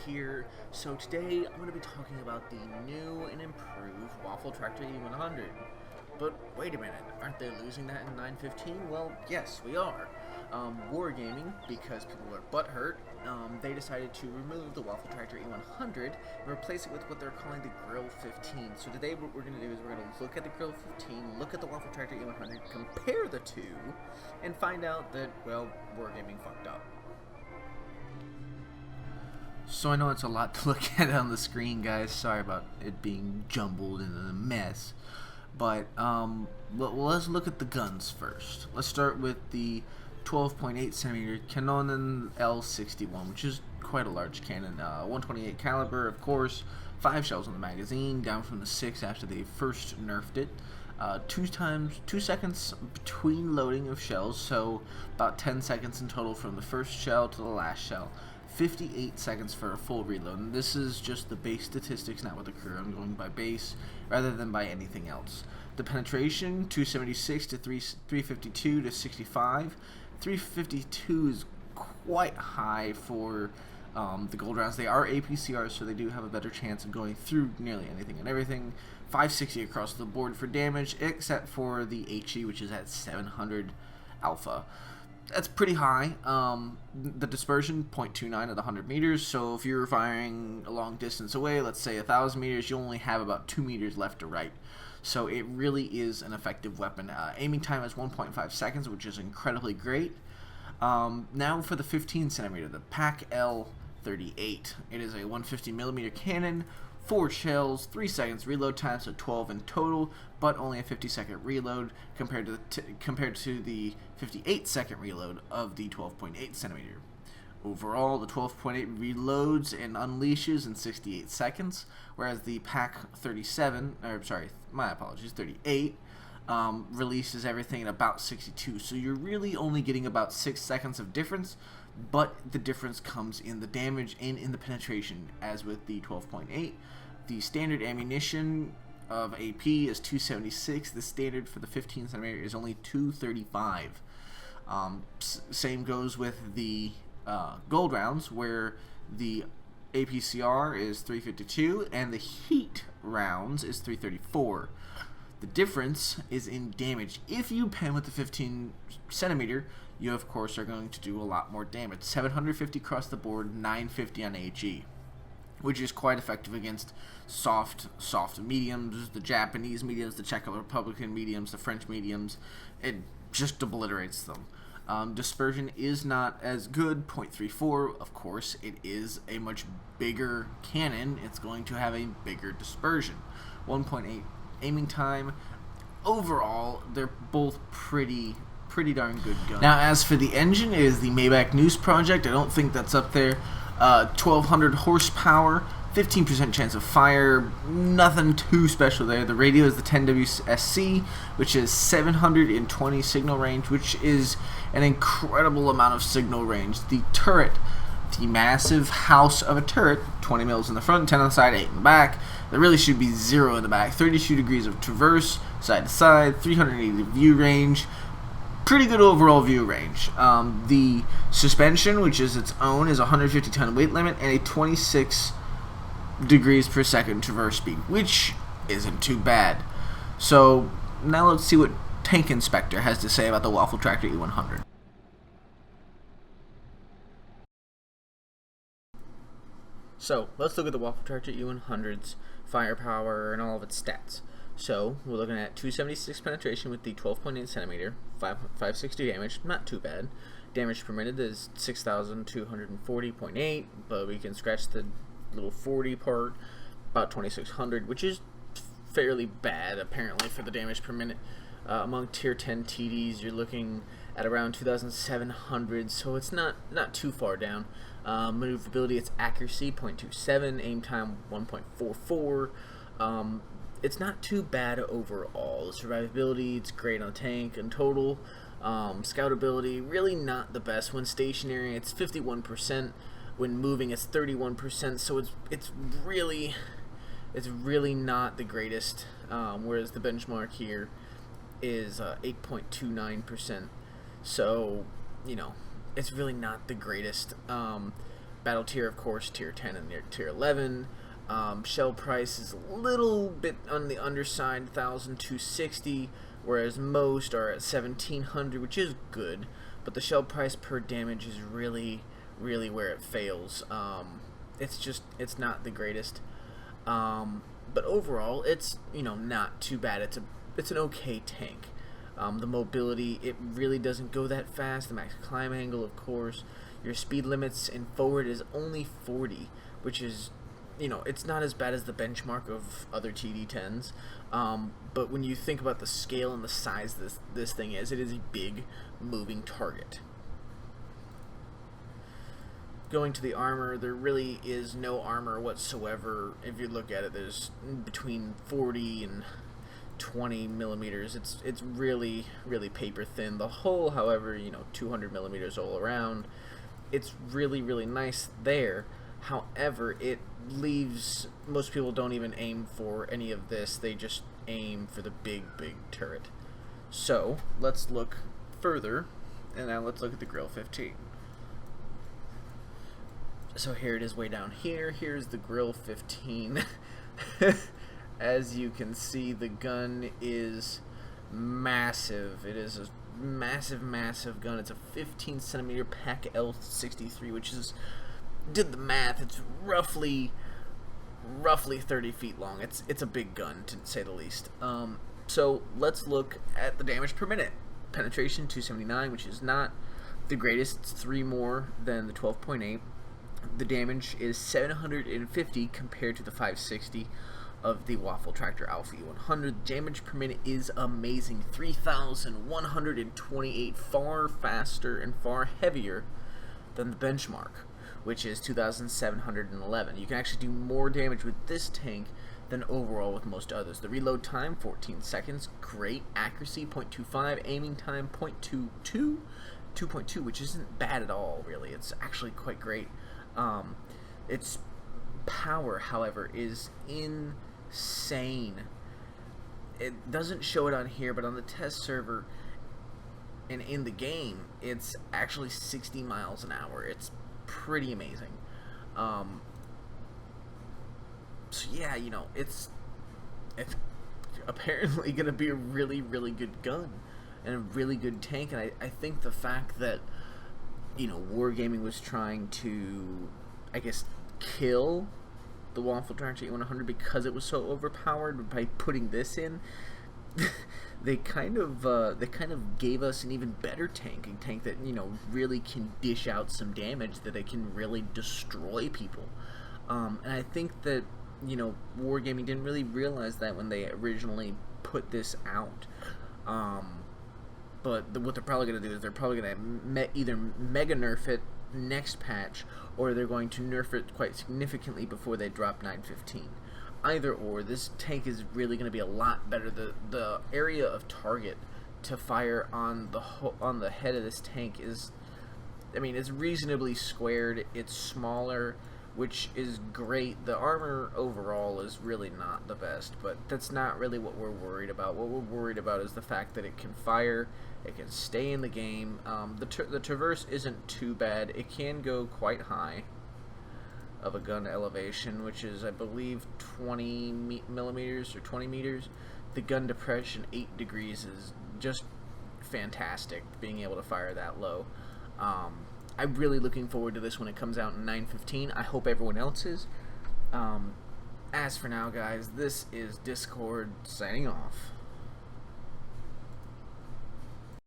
here. So today I'm going to be talking about the new and improved Waffle Tractor E100. But wait a minute, aren't they losing that in 915? Well, yes, we are. Wargaming, because people are butthurt, they decided to remove the Waffle Tractor E100 and replace it with what they're calling the Grille 15. So today what we're going to do is we're going to look at the Grille 15, look at the Waffle Tractor E100, compare the two, and find out that, well, Wargaming fucked up. So I know it's a lot to look at on the screen, guys. Sorry about it being jumbled and a mess. But let's look at the guns first. Let's start with the 12.8cm Canon L61, which is quite a large cannon. 128 caliber, of course. 5 shells in the magazine, down from the 6 after they first nerfed it. 2 seconds between loading of shells, so about 10 seconds in total from the first shell to the last shell. 58 seconds for a full reload, and this is just the base statistics, not with the crew. I'm going by base rather than by anything else. The penetration, 276 to 352 to 65. 352 is quite high for the gold rounds. They are APCRs, so they do have a better chance of going through nearly anything and everything. 560 across the board for damage, except for the HE, which is at 700 alpha. That's pretty high. The dispersion, 0.29 at 100 meters, so if you're firing a long distance away, let's say 1,000 meters, you only have about 2 meters left to right. So it really is an effective weapon. Aiming time is 1.5 seconds, which is incredibly great. Now for the 15cm, the PAC L38. It is a 150mm cannon, 4 shells, 3 seconds reload time, so 12 in total, but only a 50-second reload compared to the 58-second reload of the 12.8cm. Overall, the 12.8 reloads and unleashes in 68 seconds, whereas the PAC 38 releases everything in about 62. So you're really only getting about 6 seconds of difference, but the difference comes in the damage and in the penetration, as with the 12.8. The standard ammunition of AP is 276. The standard for the 15cm is only 235. Same goes with the gold rounds, where the APCR is 352 and the heat rounds is 334. The difference is in damage. If you pen with the 15cm, you of course are going to do a lot more damage. 750 across the board, 950 on HE, which is quite effective against soft mediums, the Japanese mediums, the Czech Republican mediums, the French mediums. It just obliterates them. Dispersion is not as good, 0.34. Of course, it is a much bigger cannon. It's going to have a bigger dispersion. 1.8 aiming time. Overall, they're both pretty darn good guns. Now, as for the engine, it is the Maybach News Project. I don't think that's up there. 1,200 horsepower, 15% chance of fire, nothing too special there. The radio is the 10WSC, which is 720 signal range, which is an incredible amount of signal range. The turret, the massive house of a turret, 20 mils in the front, 10 on the side, 8 in the back. There really should be 0 in the back. 32 degrees of traverse, side to side, 380 view range. Pretty good overall view range. The suspension, which is its own, is a 150-ton weight limit and a 26 degrees per second traverse speed, which isn't too bad. So now let's see what Tank Inspector has to say about the Waffle Tractor E100. So let's look at the Waffle Tractor E100's firepower and all of its stats. So we're looking at 276 penetration with the 12.8cm, 560 damage, not too bad. Damage per minute is 6,240.8, but we can scratch the little 40 part, about 2,600, which is fairly bad apparently for the damage per minute. Among tier 10 TDs, you're looking at around 2,700, so it's not too far down. Maneuverability, its accuracy 0.27, aim time 1.44. It's not too bad overall. Survivability, it's great on tank in total. Scoutability, really not the best. When stationary, it's 51%. When moving, it's 31%. So it's really not the greatest. Whereas the benchmark here is 8.29%. So, you know, it's really not the greatest. battle tier, of course, tier 10 and tier 11. Shell price is a little bit on the underside, 1,260, whereas most are at 1,700, which is good, but the shell price per damage is really where it fails. It's not the greatest, but overall it's not too bad. It's an okay tank. The mobility, it really doesn't go that fast. The max climb angle, of course. Your speed limits in forward is only 40, which is, it's not as bad as the benchmark of other TD10s. But when you think about the scale and the size this thing is, it is a big moving target. Going to the armor, there really is no armor whatsoever. If you look at it, there's between 40 and 20 millimeters. It's really paper thin. The hull, however, 200 millimeters all around. It's really nice there. However, it leaves, most people don't even aim for any of this. They just aim for the big turret. So let's look further, and now let's look at the Grille 15. So here it is way down here. Here's the Grille 15. As you can see, the gun is massive. It is a massive gun. It's a 15 centimeter PAC L63, which is, did the math, it's roughly 30 feet long. It's a big gun, to say the least. So let's look at the damage per minute. Penetration 279, which is not the greatest. It's 3 more than the 12.8. The damage is 750 compared to the 560 of the Waffle Tractor Alpha E100. Damage per minute is amazing. 3,128, far faster and far heavier than the benchmark, which is 2,711. You can actually do more damage with this tank than overall with most others. The reload time, 14 seconds. Great accuracy, 0.25. Aiming time, 2.2, which isn't bad at all, really. It's actually quite great. Its power, however, is insane. It doesn't show it on here, but on the test server and in the game, it's actually 60 miles an hour. It's pretty amazing. So yeah, it's apparently gonna be a really good gun and a really good tank, and I think the fact that Wargaming was trying to, I guess, kill the Waffle Tractor E100 because it was so overpowered by putting this in. they kind of gave us an even better tank, a tank that really can dish out some damage, that it can really destroy people. And I think that Wargaming didn't really realize that when they originally put this out. But what they're probably going to do is they're probably going to either mega nerf it next patch, or they're going to nerf it quite significantly before they drop 9.15. Either or, this tank is really going to be a lot better. The area of target to fire on the head of this tank is, it's reasonably squared. It's smaller, which is great. The armor overall is really not the best, but that's not really what we're worried about. What we're worried about is the fact that it can fire, it can stay in the game. The traverse isn't too bad. It can go quite high of a gun elevation, which is, I believe, 20 millimeters or 20 meters. The gun depression, 8 degrees, is just fantastic, being able to fire that low. I'm really looking forward to this when it comes out in 9.15. I hope everyone else is. As for now, guys, this is Discord signing off.